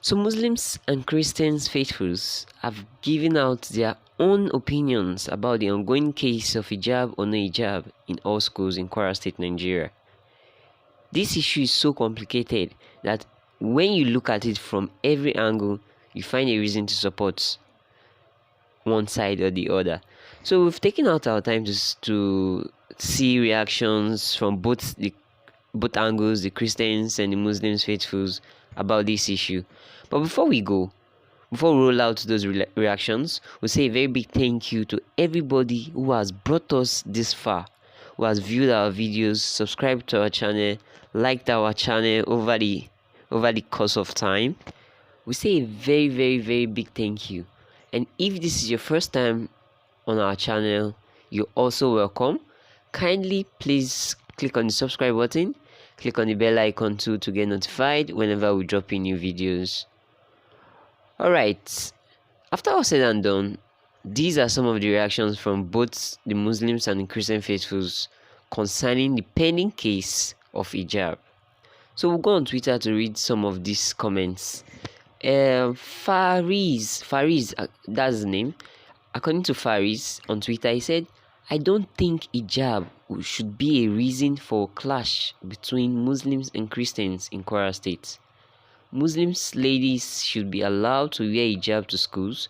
So Muslims and Christians faithfuls have given out their own opinions about the ongoing case of hijab or no hijab in all schools in Kwara State, Nigeria. This issue is so complicated that when you look at it from every angle, you find a reason to support one side or the other. So we've taken out our time to see reactions from both angles, the Christians and the Muslims faithfuls, about this issue. But before we roll out those reactions, we'll say a very big thank you to everybody who has brought us this far, who has viewed our videos, subscribed to our channel, liked our channel over the course of time. We say a very, very, very big thank you. And if this is your first time on our channel, you're also welcome. Kindly please click on the subscribe button, click on the bell icon too to get notified whenever we drop in new videos. Alright, after all said and done, these are some of the reactions from both the Muslims and the Christian faithfuls concerning the pending case of hijab. So we'll go on Twitter to read some of these comments. Fariz, that's his name. According to Fariz on Twitter, he said, I don't think hijab should be a reason for clash between Muslims and Christians in Kwara State. Muslims ladies should be allowed to wear hijab to schools,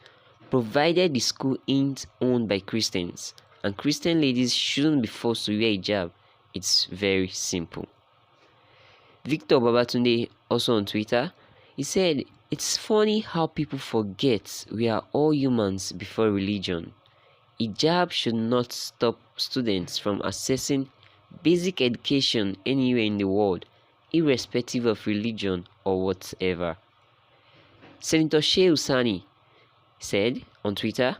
provided the school ain't owned by Christians, and Christian ladies shouldn't be forced to wear hijab. It's very simple. Victor Babatunde, also on Twitter, he said, it's funny how people forget we are all humans before religion. Hijab should not stop students from accessing basic education anywhere in the world, irrespective of religion or whatever. Senator Sheu said on Twitter,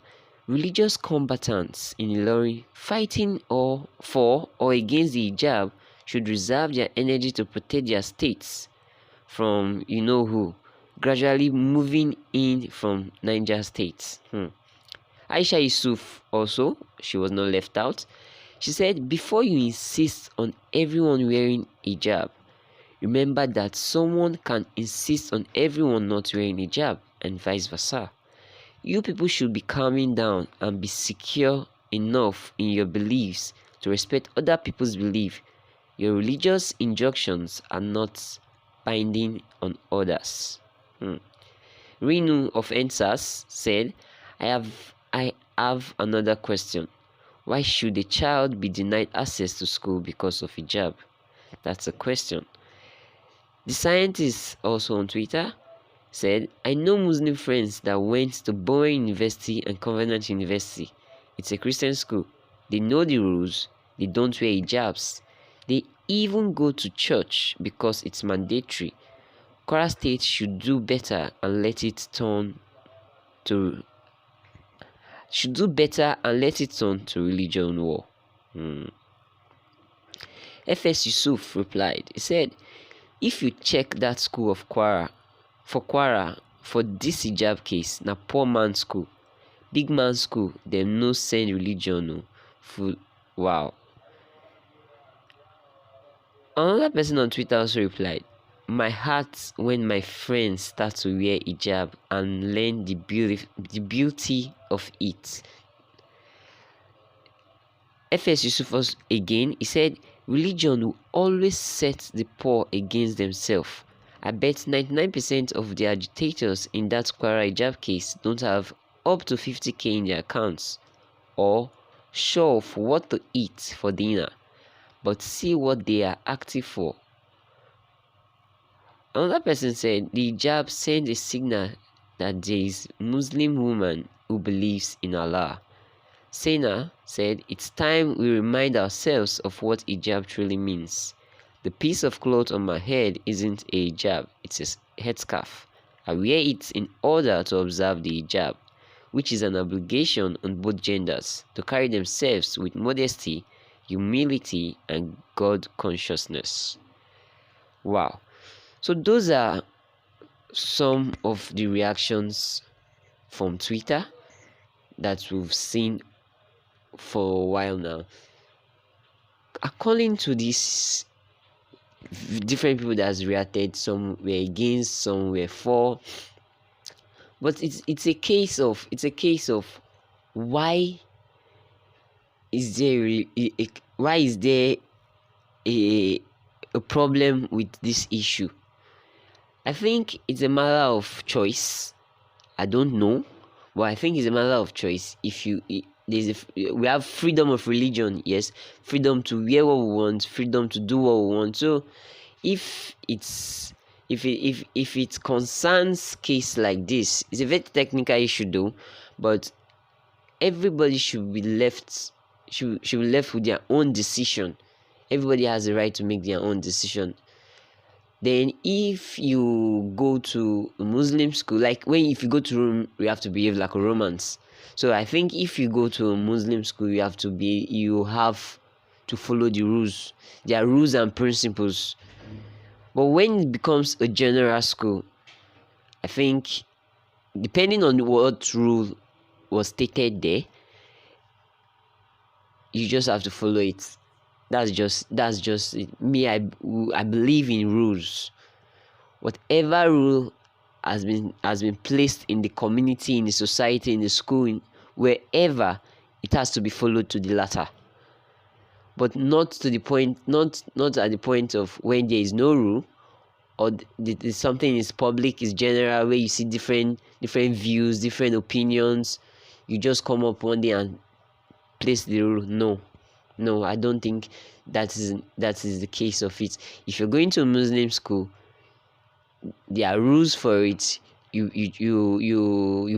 religious combatants in Ilorin fighting for or against the hijab should reserve their energy to protect their states from you-know-who gradually moving in from Niger State. Aisha Yesufu also, she was not left out. She said, before you insist on everyone wearing hijab, remember that someone can insist on everyone not wearing hijab and vice versa. You people should be calming down and be secure enough in your beliefs to respect other people's belief. Your religious injunctions are not binding on others. Rinu of NSAS said, I have another question. Why should a child be denied access to school because of hijab? That's a question. The scientist also on Twitter said, I know Muslim friends that went to Bowen University and Covenant University. It's a Christian school. They know the rules. They don't wear hijabs. They even go to church because it's mandatory. Kwara State should do better and let it turn to religion war. FS Yusuf replied. He said, if you check that school of Kwara for this hijab case, na poor man school, big man school, them no send religion. Wow. Another person on Twitter also replied, my heart when my friends start to wear hijab and learn the beauty of it. FS Yusuf again, he said, religion will always set the poor against themselves. I bet 99% of the agitators in that Kwara hijab case don't have up to 50k in their accounts or sure of what to eat for dinner, but see what they are active for. Another person said the hijab sends a signal that there is a Muslim woman who believes in Allah. Sena said, it's time we remind ourselves of what hijab truly means. The piece of cloth on my head isn't a hijab, it's a headscarf. I wear it in order to observe the hijab, which is an obligation on both genders to carry themselves with modesty, humility, and God consciousness. Wow. So those are some of the reactions from Twitter that we've seen for a while now. According to this different people that's reacted. Some were against, some were for. But it's a case of why is there why is there a problem with this issue? I think it's a matter of choice. I don't know, but I think it's a matter of choice. If you we have freedom of religion, yes, freedom to wear what we want, freedom to do what we want. So if it concerns case like this, it's a very technical issue though, but everybody should be left should be left with their own decision. Everybody has the right to make their own decision. Then if you go to a Muslim school, like if you go to Rome, you have to behave like a Romans. So I think if you go to a Muslim school, you have to follow the rules. There are rules and principles. But when it becomes a general school, I think depending on what rule was stated there, you just have to follow it. That's just it. Me, I believe in rules. Whatever rule has been placed in the community, in the society, in the school, wherever, it has to be followed to the latter. But not at the point of when there is no rule, or something is public, is general, where you see different views, different opinions. You just come up one day and place the rule. No, I don't think that is the case of it. If you're going to a Muslim school, there are rules for it. You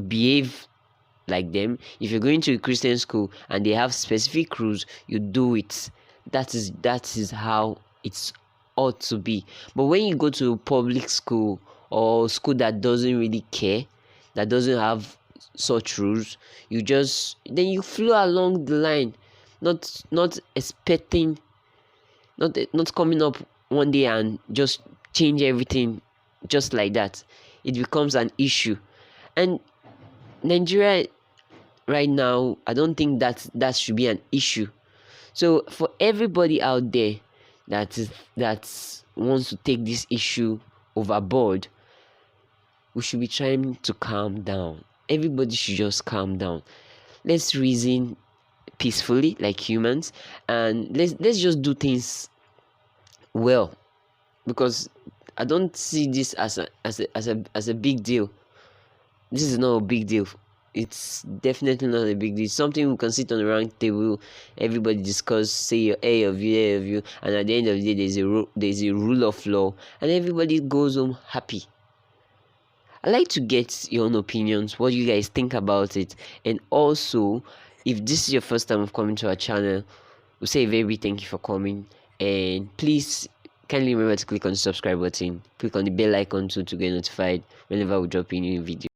behave like them. If you're going to a Christian school and they have specific rules, you do it. That is how it's ought to be. But when you go to a public school or school that doesn't really care, that doesn't have such rules, then you flow along the line, not expecting, not coming up one day and just change everything just like that. It becomes an issue. And Nigeria right now, I don't think that should be an issue. So for everybody out there that wants to take this issue overboard, we should be trying to calm down. Everybody should just calm down. Let's reason peacefully like humans, and let's just do things well, because I don't see this as a big deal. This is not a big deal. It's definitely not a big deal. It's something we can sit on a round table, everybody discuss, say your A of you, and at the end of the day, there's a rule of law, and everybody goes home happy. I like to get your own opinions, what you guys think about it, and also, if this is your first time of coming to our channel, we'll say a very big thank you for coming, and please kindly remember to click on the subscribe button, click on the bell icon too to get notified whenever we drop a new video.